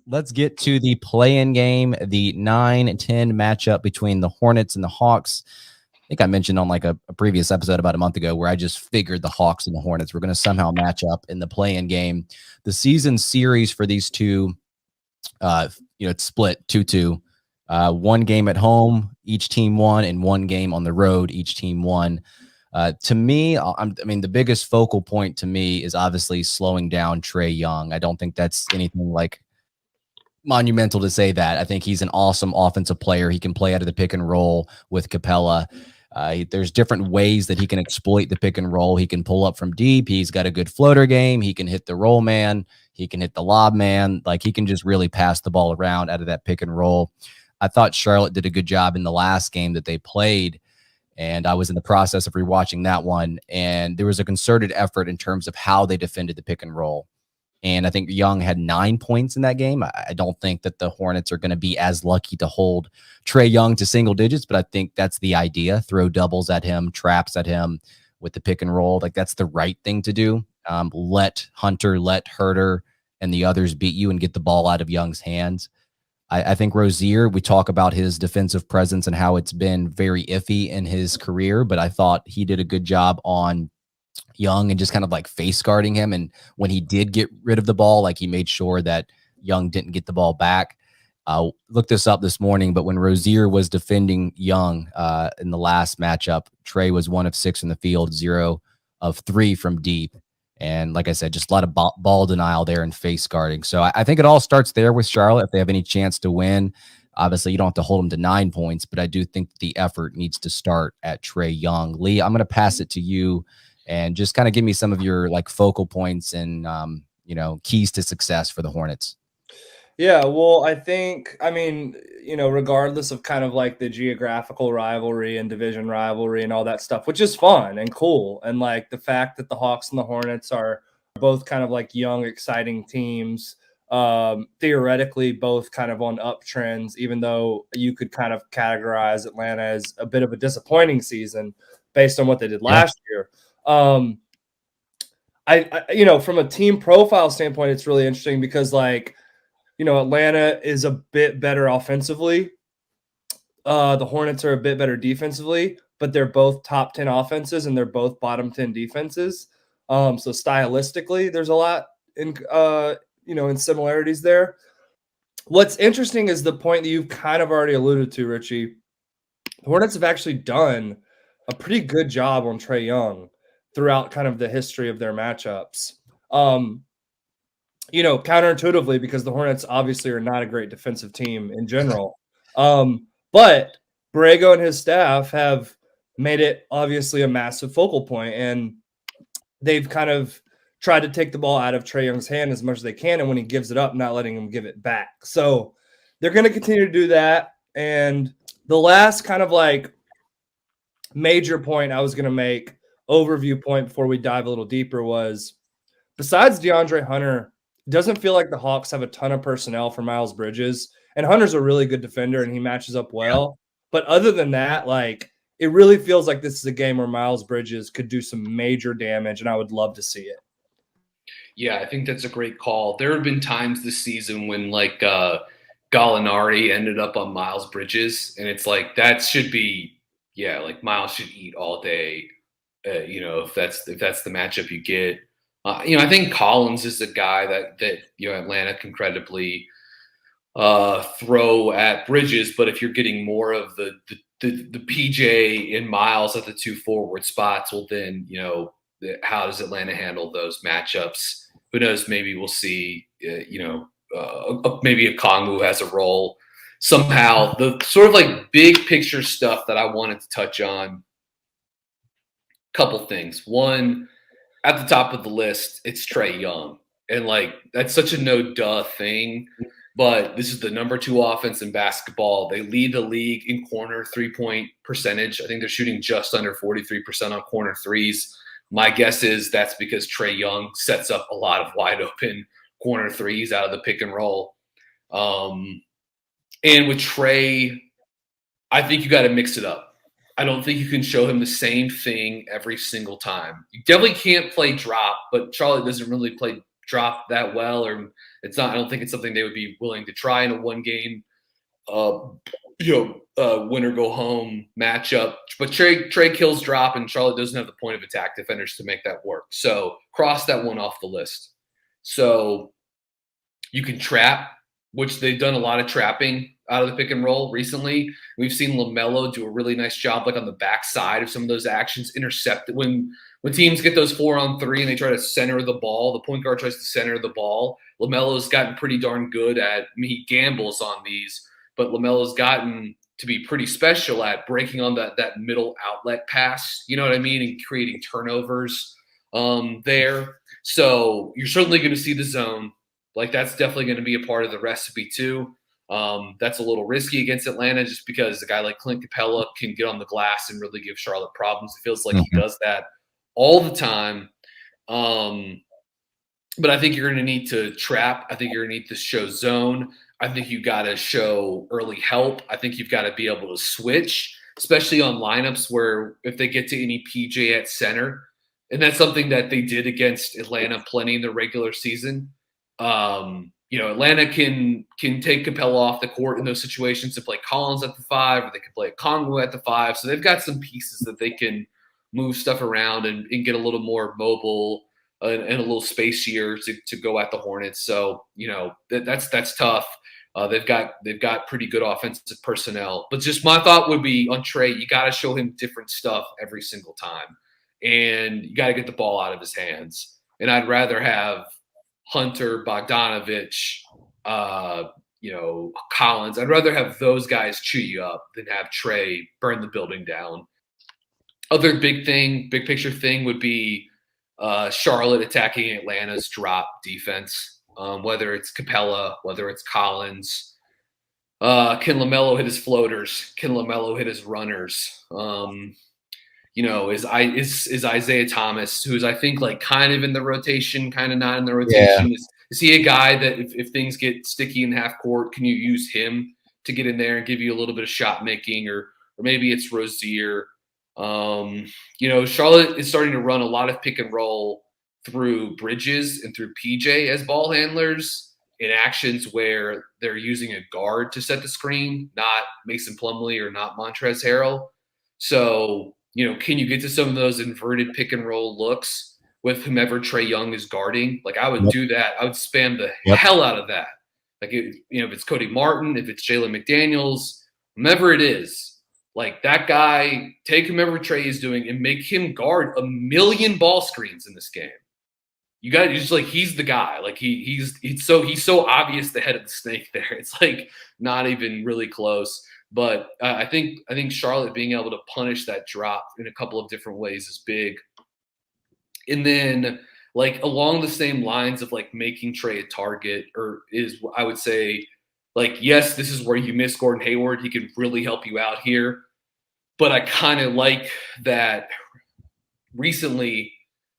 Let's get to the play-in game, the 9-10 matchup between the Hornets and the Hawks. I think I mentioned on like a previous episode about a month ago where I just figured the Hawks and the Hornets were going to somehow match up in the play-in game. The season series for these two, it's split 2-2. One game at home, each team won, and one game on the road, each team won. To me, the biggest focal point to me is obviously slowing down Trae Young. I don't think that's anything like monumental to say that. I think he's an awesome offensive player. He can play out of the pick and roll with Capella. There's different ways that he can exploit the pick and roll. He can pull up from deep. He's got a good floater game. He can hit the roll man. He can hit the lob man. Like, he can just really pass the ball around out of that pick and roll. I thought Charlotte did a good job in the last game that they played, and I was in the process of rewatching that one, and there was a concerted effort in terms of how they defended the pick and roll. And I think Young had 9 points in that game. I don't think that the Hornets are going to be as lucky to hold Trae Young to single digits, but I think that's the idea. Throw doubles at him, traps at him with the pick and roll. Like, that's the right thing to do. Let Hunter, let Herter, and the others beat you and get the ball out of Young's hands. I think Rozier, we talk about his defensive presence and how it's been very iffy in his career, but I thought he did a good job on Young and just kind of like face guarding him. And when he did get rid of the ball, like, he made sure that Young didn't get the ball back. Looked this up this morning, but when Rozier was defending Young in the last matchup, Trae was 1 of 6 in the field, 0 of 3 from deep. And like I said, just a lot of ball denial there and face guarding. So I think it all starts there with Charlotte. If they have any chance to win, obviously you don't have to hold them to 9 points, but I do think the effort needs to start at Trae Young. Lee, I'm going to pass it to you and just kind of give me some of your like focal points and, keys to success for the Hornets. Yeah, well, regardless of kind of like the geographical rivalry and division rivalry and all that stuff, which is fun and cool. And like the fact that the Hawks and the Hornets are both kind of like young, exciting teams, theoretically both kind of on uptrends, even though you could kind of categorize Atlanta as a bit of a disappointing season based on what they did last year. From a team profile standpoint, it's really interesting because Atlanta is a bit better offensively. The Hornets are a bit better defensively, but they're both top 10 offenses and they're both bottom 10 defenses. So stylistically, there's a lot in similarities there. What's interesting is the point that you've kind of already alluded to, Richie. The Hornets have actually done a pretty good job on Trae Young throughout kind of the history of their matchups. Counterintuitively, because the Hornets obviously are not a great defensive team in general. But Borrego and his staff have made it obviously a massive focal point, and they've kind of tried to take the ball out of Trae Young's hand as much as they can, and when he gives it up, not letting him give it back. So they're going to continue to do that. And the last kind of like major point I was going to make, overview point before we dive a little deeper, was besides DeAndre Hunter, it doesn't feel like the Hawks have a ton of personnel for Miles Bridges. And Hunter's a really good defender and he matches up well. But other than that, like, it really feels like this is a game where Miles Bridges could do some major damage, and I would love to see it. Yeah, I think that's a great call. There have been times this season when Gallinari ended up on Miles Bridges, and it's like that should be, like Miles should eat all day. If that's the matchup you get. I think Collins is a guy that Atlanta can credibly throw at Bridges, but if you're getting more of the PJ and Miles at the 2 forward spots, well then how does Atlanta handle those matchups? Who knows? Maybe we'll see. Maybe a Kongu has a role somehow. The sort of like big picture stuff that I wanted to touch on. Couple things. One, at the top of the list, it's Trae Young. And that's such a no-duh thing. But this is the number 2 offense in basketball. They lead the league in corner 3-point percentage. I think they're shooting just under 43% on corner threes. My guess is that's because Trae Young sets up a lot of wide open corner threes out of the pick and roll. And with Trae, I think you got to mix it up. I don't think you can show him the same thing every single time. You definitely can't play drop, but Charlotte doesn't really play drop that well, or It's not. I don't think it's something they would be willing to try in a one game, win or go home matchup. But Trey kills drop, and Charlotte doesn't have the point of attack defenders to make that work. So cross that one off the list. So you can trap, which they've done a lot of trapping out of the pick and roll recently. We've seen LaMelo do a really nice job, like on the backside of some of those actions, intercept when teams get those 4-on-3 and they try to center the ball. The point guard tries to center the ball. LaMelo's gotten pretty darn good at. I mean, he gambles on these, but LaMelo's gotten to be pretty special at breaking on that middle outlet pass. You know what I mean, and creating turnovers there. So you're certainly going to see the zone. Like, that's definitely going to be a part of the recipe too. That's a little risky against Atlanta just because a guy like Clint Capella can get on the glass and really give Charlotte problems. It feels like he does that all the time. But I think you're going to need to trap. I think you're going to need to show zone. I think you got to show early help. I think you've got to be able to switch, especially on lineups where if they get to any PJ at center, and that's something that they did against Atlanta plenty in the regular season. Atlanta can take Capella off the court in those situations to play Collins at the 5, or they can play Congo at the 5. So they've got some pieces that they can move stuff around and get a little more mobile and a little spacier to go at the Hornets. So, that's tough. They've got pretty good offensive personnel. But just my thought would be on Trey, you got to show him different stuff every single time. And you got to get the ball out of his hands. And I'd rather have Hunter, Bogdanovich, Collins. I'd rather have those guys chew you up than have Trey burn the building down. Other big picture thing would be Charlotte attacking Atlanta's drop defense, whether it's Capella, whether it's Collins. Can LaMelo hit his floaters? Can LaMelo hit his runners? Is Isaiah Thomas, who's I think like kind of in the rotation, kind of not in the rotation. Yeah. Is he a guy that if things get sticky in half court, can you use him to get in there and give you a little bit of shot making, or maybe it's Rozier. Charlotte is starting to run a lot of pick and roll through Bridges and through PJ as ball handlers in actions where they're using a guard to set the screen, not Mason Plumlee or not Montrezl Harrell. So, can you get to some of those inverted pick and roll looks with whomever Trae Young is guarding? Like, I would do that. I would spam the hell out of that. Like, if it's Cody Martin, if it's Jalen McDaniels, whomever it is, like that guy, take whomever Trae is doing and make him guard 1 million ball screens in this game. You got to just like, he's the guy. Like he's so obvious the head of the snake there. It's like not even really close. But I think Charlotte being able to punish that drop in a couple of different ways is big. And then like along the same lines of like making Trae a target, or is I would say like, yes, this is where you miss Gordon Hayward. He can really help you out here. But I kind of like that recently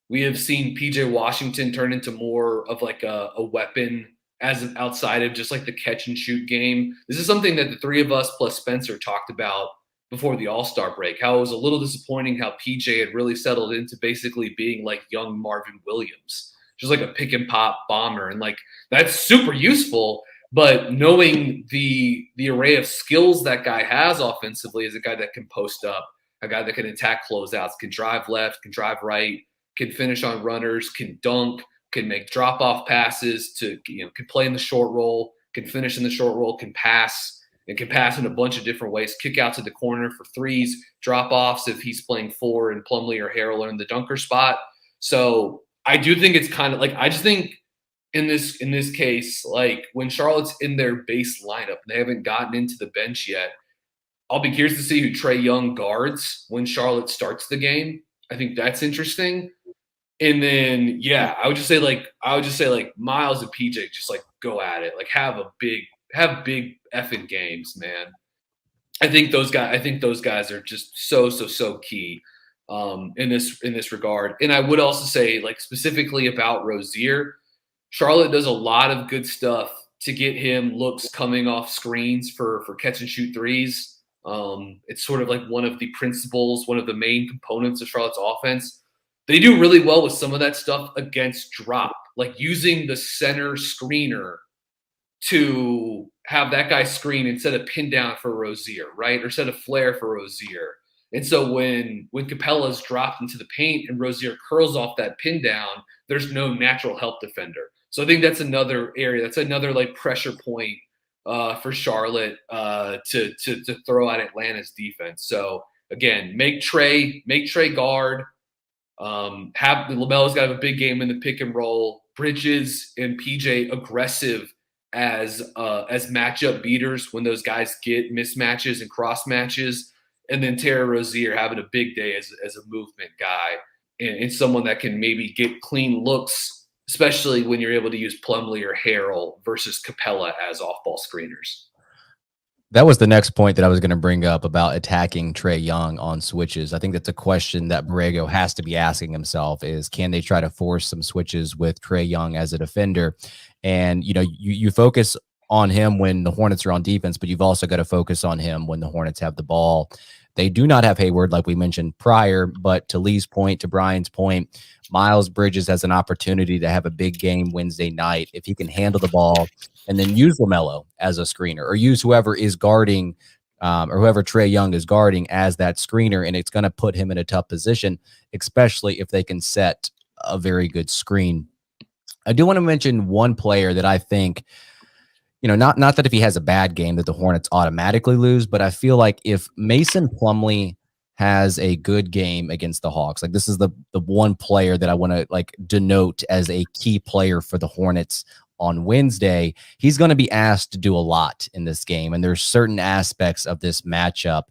we have seen PJ Washington turn into more of like a weapon as an outside of just like the catch and shoot game. This is something that the three of us plus Spencer talked about before the All-Star break, how it was a little disappointing how PJ had really settled into basically being like young Marvin Williams, just like a pick and pop bomber. And like, that's super useful. But knowing the array of skills that guy has offensively is a guy that can post up, a guy that can attack closeouts, can drive left, can drive right, can finish on runners, can dunk, can make drop-off passes, can play in the short roll, can finish in the short roll, can pass, and can pass in a bunch of different ways, kick out to the corner for threes, drop-offs if he's playing 4 and Plumlee or Harrell are in the dunker spot. So I do think it's kind of like, I just think in this case, like when Charlotte's in their base lineup, they haven't gotten into the bench yet. I'll be curious to see who Trae Young guards when Charlotte starts the game. I think that's interesting. And then, I would just say like Miles and PJ just like go at it, like have big effing games, man. I think those guys are just so key in this regard. And I would also say like specifically about Rozier, Charlotte does a lot of good stuff to get him looks coming off screens for catch and shoot threes. It's sort of like one of the principles, one of the main components of Charlotte's offense. They do really well with some of that stuff against drop, like using the center screener to have that guy screen and set a pin down for Rozier, right? Or set a flare for Rozier. And so when Capella's dropped into the paint and Rozier curls off that pin down, there's no natural help defender. So I think that's another area. That's another like pressure point for Charlotte to throw at Atlanta's defense. So again, make Trey guard. Have LaMelo's got to have a big game in the pick and roll. Bridges and PJ aggressive as matchup beaters when those guys get mismatches and cross matches. And then Terry Rozier having a big day as a movement guy and someone that can maybe get clean looks, especially when you're able to use Plumlee or Harrell versus Capella as off-ball screeners. That was the next point that I was going to bring up about attacking Trae Young on switches. I think that's a question that Borrego has to be asking himself is, can they try to force some switches with Trae Young as a defender? And, you focus on him when the Hornets are on defense, but you've also got to focus on him when the Hornets have the ball. They do not have Hayward, like we mentioned prior, but to Lee's point, to Brian's point, Miles Bridges has an opportunity to have a big game Wednesday night if he can handle the ball and then use LaMelo as a screener or use whoever is guarding or whoever Trae Young is guarding as that screener, and it's going to put him in a tough position, especially if they can set a very good screen. I do want to mention one player that I think, not that if he has a bad game that the Hornets automatically lose, but I feel like if Mason Plumlee has a good game against the Hawks, like this is the one player that I want to like denote as a key player for the Hornets on Wednesday, he's going to be asked to do a lot in this game. And there's certain aspects of this matchup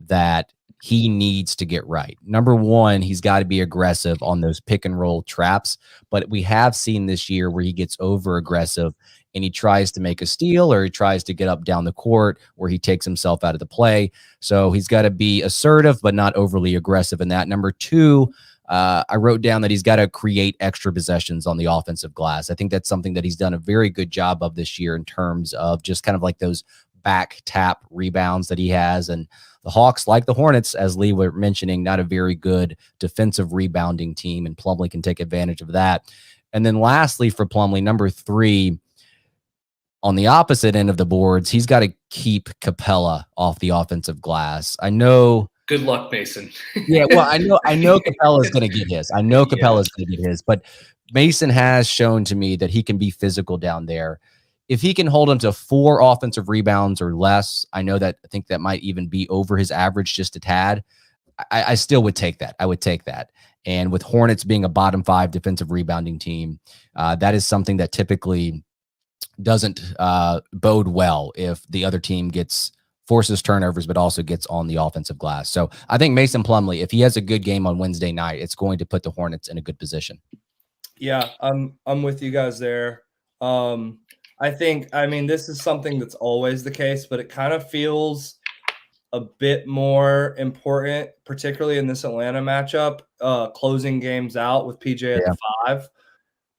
that he needs to get right. Number one, he's got to be aggressive on those pick and roll traps. But we have seen this year where he gets over aggressive and he tries to make a steal or he tries to get up down the court where he takes himself out of the play. So he's got to be assertive, but not overly aggressive in that. Number two, I wrote down that he's got to create extra possessions on the offensive glass. I think that's something that he's done a very good job of this year in terms of just kind of like those back tap rebounds that he has. And the Hawks, like the Hornets, as Lee were mentioning, not a very good defensive rebounding team, and Plumlee can take advantage of that. And then lastly for Plumlee, number three, on the opposite end of the boards, he's got to keep Capella off the offensive glass. I know. Good luck, Mason. Yeah, well, I know Capella's going to get his. I know Capella's going to get his, but Mason has shown to me that he can be physical down there. If he can hold him to 4 offensive rebounds or less, I think that might even be over his average just a tad. I still would take that. I would take that. And with Hornets being a bottom 5 defensive rebounding team, that is something that typically doesn't bode well if the other team forces turnovers, but also gets on the offensive glass. So I think Mason Plumlee, if he has a good game on Wednesday night, it's going to put the Hornets in a good position. Yeah, I'm with you guys there. I mean, this is something that's always the case, but it kind of feels a bit more important, particularly in this Atlanta matchup, closing games out with PJ at the 5.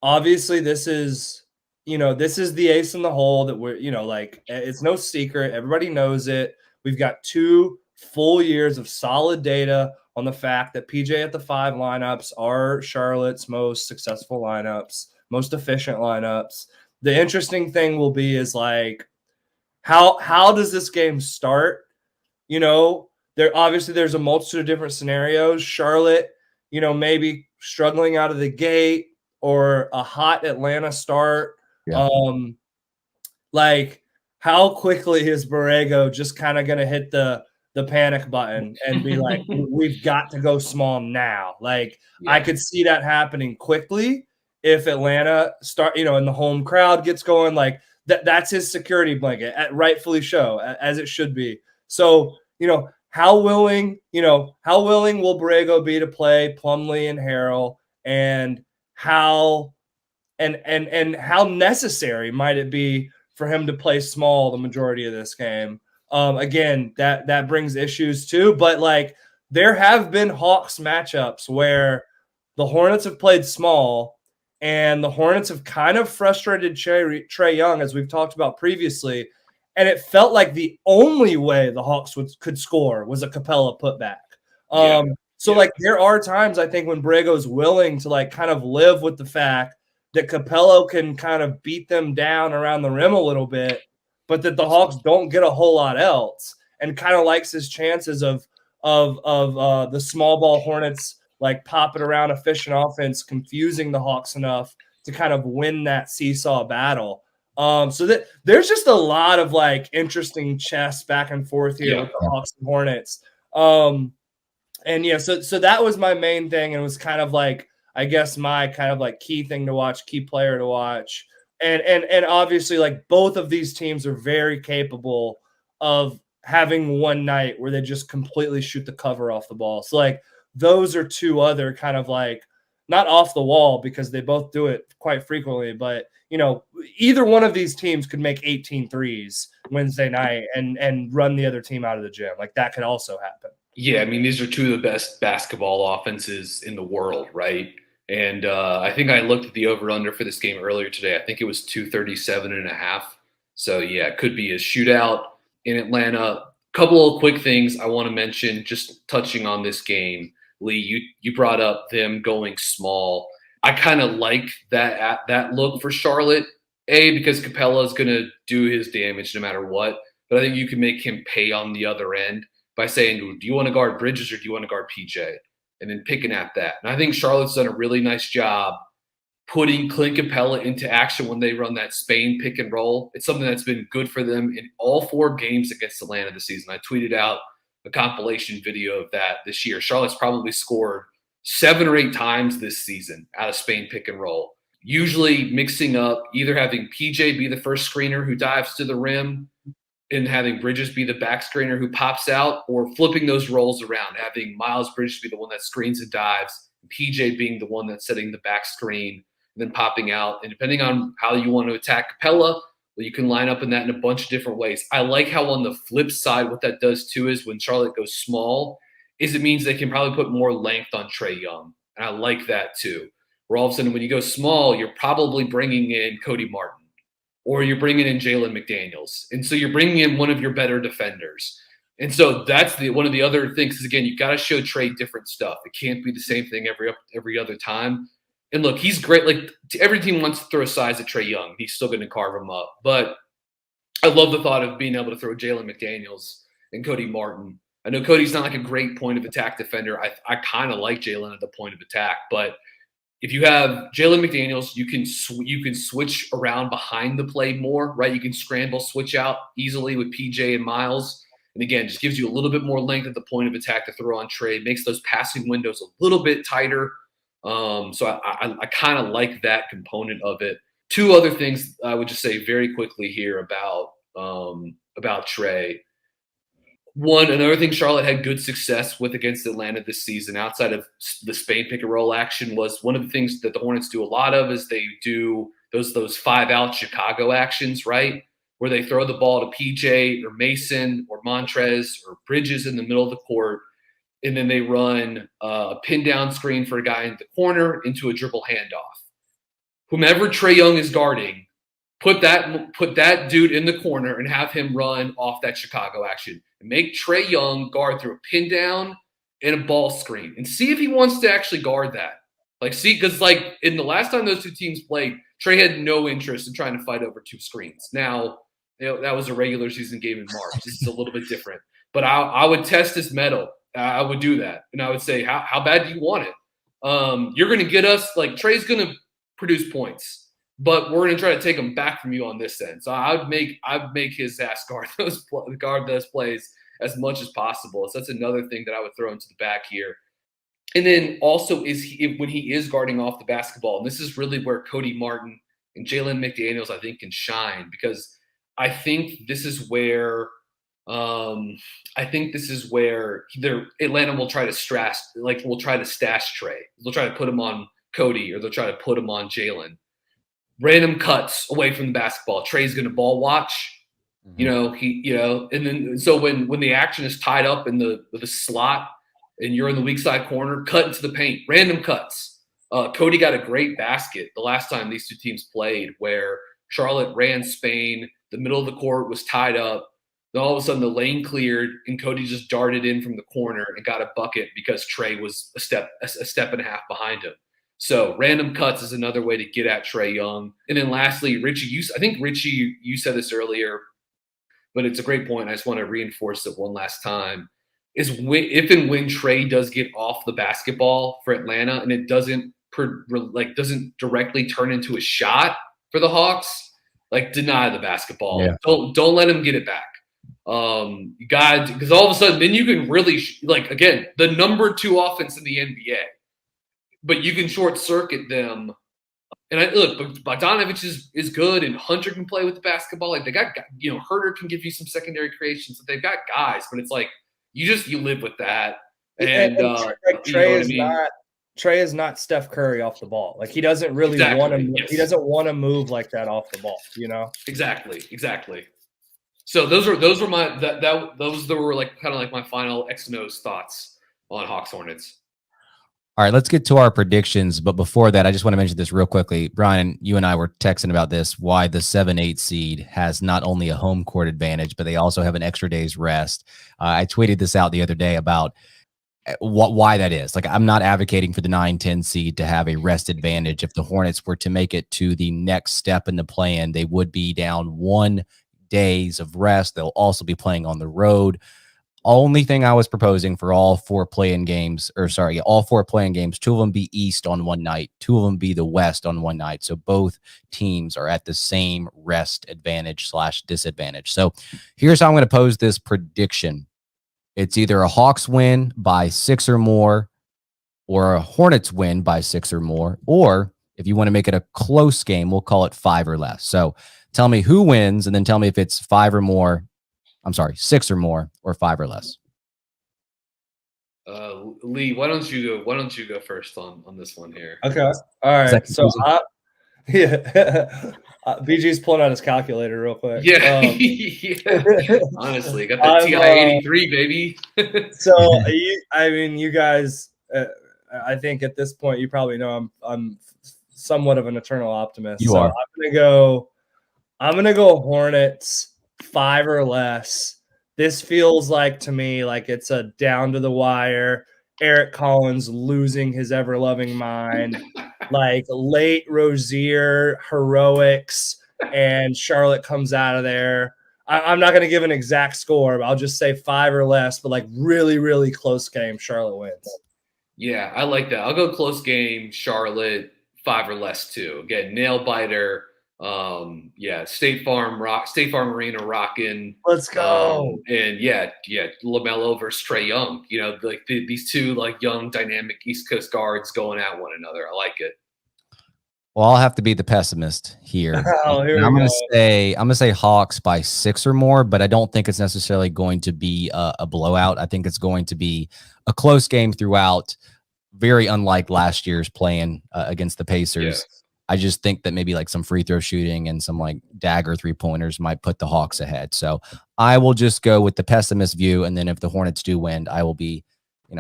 Obviously, this is the ace in the hole that we're, like, it's no secret. Everybody knows it. We've got 2 full years of solid data on the fact that PJ at the 5 lineups are Charlotte's most successful lineups, most efficient lineups. The interesting thing will be is like, how does this game start? There's a multitude of different scenarios. Charlotte, maybe struggling out of the gate or a hot Atlanta start. Yeah. Like, how quickly is Borrego just kind of going to hit the panic button and be like, we've got to go small now? Like, I could see that happening quickly if Atlanta and the home crowd gets going. Like, that's his security blanket, rightfully so, as it should be. So, how willing will Borrego be to play Plumlee and Harrell, and how necessary might it be for him to play small the majority of this game? Again, that brings issues too, but like, there have been Hawks matchups where the Hornets have played small and the Hornets have kind of frustrated Trae Young, as we've talked about previously. And it felt like the only way the Hawks could score was a Capella putback. Like, there are times, I think, when Borrego's willing to like kind of live with the fact that Capello can kind of beat them down around the rim a little bit, but that the Hawks don't get a whole lot else, and kind of likes his chances of the small ball Hornets like popping around efficient offense, confusing the Hawks enough to kind of win that seesaw battle. So that there's just a lot of like interesting chess back and forth here with the Hawks and Hornets. And yeah, so that was my main thing. And it was kind of like, I guess, my kind of like key thing to watch, key player to watch. And obviously, like, both of these teams are very capable of having one night where they just completely shoot the cover off the ball. So like those are two other kind of like, not off the wall because they both do it quite frequently, but you know, either one of these teams could make 18 threes Wednesday night and run the other team out of the gym. Like that could also happen. Yeah, I mean, these are two of the best basketball offenses in the world, right? And I think I looked at the over-under for this game earlier today. I think it was 237.5. So, yeah, it could be a shootout in Atlanta. Couple of quick things I want to mention, just touching on this game. Lee, you brought up them going small. I kind of like that look for Charlotte, because Capella is going to do his damage no matter what. But I think you can make him pay on the other end by saying, do you want to guard Bridges or do you want to guard PJ? And then picking at that. And I think Charlotte's done a really nice job putting Clint Capella into action when they run that Spain pick and roll. It's something that's been good for them in all 4 games against Atlanta this season. I tweeted out a compilation video of that this year. Charlotte's probably scored 7 or 8 times this season out of Spain pick and roll, usually mixing up either having PJ be the first screener who dives to the rim and having Bridges be the back screener who pops out, or flipping those roles around, having Miles Bridges be the one that screens and dives, and PJ being the one that's setting the back screen and then popping out. And depending on how you want to attack Capella, well, you can line up in that in a bunch of different ways. I like how on the flip side, what that does too is when Charlotte goes small, is it means they can probably put more length on Trae Young. And I like that too. Where all of a sudden when you go small, you're probably bringing in Cody Martin, or you're bringing in Jalen McDaniels. And so you're bringing in one of your better defenders. And so that's one of the other things is, again, you've got to show Trae different stuff. It can't be the same thing every other time. And look, he's great. Like, every team wants to throw size at Trae Young. He's still going to carve him up. But I love the thought of being able to throw Jalen McDaniels and Cody Martin. I know Cody's not like a great point of attack defender. I kind of like Jalen at the point of attack, but if you have Jalen McDaniels, you can switch around behind the play more, right? You can scramble, switch out easily with PJ and Miles. And again, just gives you a little bit more length at the point of attack to throw on Trae, makes those passing windows a little bit tighter. So I kind of like that component of it. 2 other things I would just say very quickly here about Trae. One, another thing Charlotte had good success with against Atlanta this season, outside of the Spain pick and roll action, was one of the things that the Hornets do a lot of is they do those 5-out Chicago actions, right? Where they throw the ball to PJ or Mason or Montrez or Bridges in the middle of the court, and then they run a pin down screen for a guy in the corner into a dribble handoff. Whomever Trae Young is guarding, put that dude in the corner and have him run off that Chicago action. And make Trae Young guard through a pin down and a ball screen. And see if he wants to actually guard that. Because in the last time those 2 teams played, Trae had no interest in trying to fight over 2 screens. Now, that was a regular season game in March. This is a little bit different. But I would test his mettle. I would do that. And I would say, how bad do you want it? You're going to get us, Trae's going to produce points. But we're going to try to take him back from you on this end. So I'd make his ass guard those plays as much as possible. So that's another thing that I would throw into the back here. And then also when he is guarding off the basketball, and this is really where Cody Martin and Jalen McDaniels, I think, can shine, because I think this is where Atlanta will try to stash Trae. They'll try to put him on Cody, or they'll try to put him on Jalen. Random cuts away from the basketball. Trae's going to ball watch, and then so when the action is tied up in the slot and you're in the weak side corner, cut into the paint. Random cuts. Cody got a great basket the last time these 2 teams played, where Charlotte ran Spain. The middle of the court was tied up. Then all of a sudden the lane cleared and Cody just darted in from the corner and got a bucket because Trae was a step and a half behind him. So random cuts is another way to get at Trae Young. And then lastly, Richie, I think Richie, you said this earlier, but it's a great point. I just want to reinforce it one last time. Is if and when Trae does get off the basketball for Atlanta and it doesn't directly turn into a shot for the Hawks, like deny the basketball. Yeah. Don't let him get it back. You got, because all of a sudden then you can really again, the number 2 offense in the NBA, but you can short circuit them. And look, Bogdanovich is good, and Hunter can play with the basketball. Like they got, Herter can give you some secondary creations. They've got guys, but it's like you live with that. And Trae is not Steph Curry off the ball. Like he doesn't really want to. Yes. He doesn't want to move like that off the ball. Exactly. So those were my those were like kind of like my final X and O's thoughts on Hawks Hornets. All right, let's get to our predictions. But before that, I just want to mention this real quickly. Brian, you and I were texting about this, why the 7-8 seed has not only a home court advantage, but they also have an extra day's rest. I tweeted this out the other day about why that is. Like, I'm not advocating for the 9-10 seed to have a rest advantage. If the Hornets were to make it to the next step in the play-in, they would be down 1 days of rest. They'll also be playing on the road. Only thing I was proposing for all 4 play-in games, 2 of them be East on one night, 2 of them be the West on one night. So both teams are at the same rest advantage / disadvantage. So here's how I'm going to pose this prediction. It's either a Hawks win by 6 or more, or a Hornets win by 6 or more, or if you want to make it a close game, we'll call it 5 or less. So tell me who wins, and then tell me if it's 5 or more. I'm sorry, 6 or more, or 5 or less. Lee, why don't you go first on this one here? Okay. All right. So BG's pulling out his calculator real quick. Yeah. Yeah. Honestly, got that TI-83, baby. So you guys, I think at this point you probably know I'm somewhat of an eternal optimist. You are. I'm gonna go Hornets 5 or less. This feels like to me like it's a down to the wire. Eric Collins losing his ever loving mind, like late Rozier heroics, and Charlotte comes out of there. I'm not going to give an exact score, but I'll just say 5 or less, but like really, really close game. Charlotte wins. Yeah, I like that. I'll go close game. Charlotte 5 or less too. Again, nail biter. State Farm Arena rocking. Let's go. And LaMelo versus Trae Young. These 2 like young dynamic East Coast guards going at one another. I like it. Well, I'll have to be the pessimist here. I'm gonna say Hawks by 6 or more, but I don't think it's necessarily going to be a blowout. I think it's going to be a close game throughout, very unlike last year's playing against the Pacers. Yeah. I just think that maybe like some free throw shooting and some like dagger 3-pointers might put the Hawks ahead. So I will just go with the pessimist view. And then if the Hornets do win, I will be,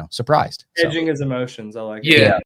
surprised. Hedging his emotions. I like it. Yeah.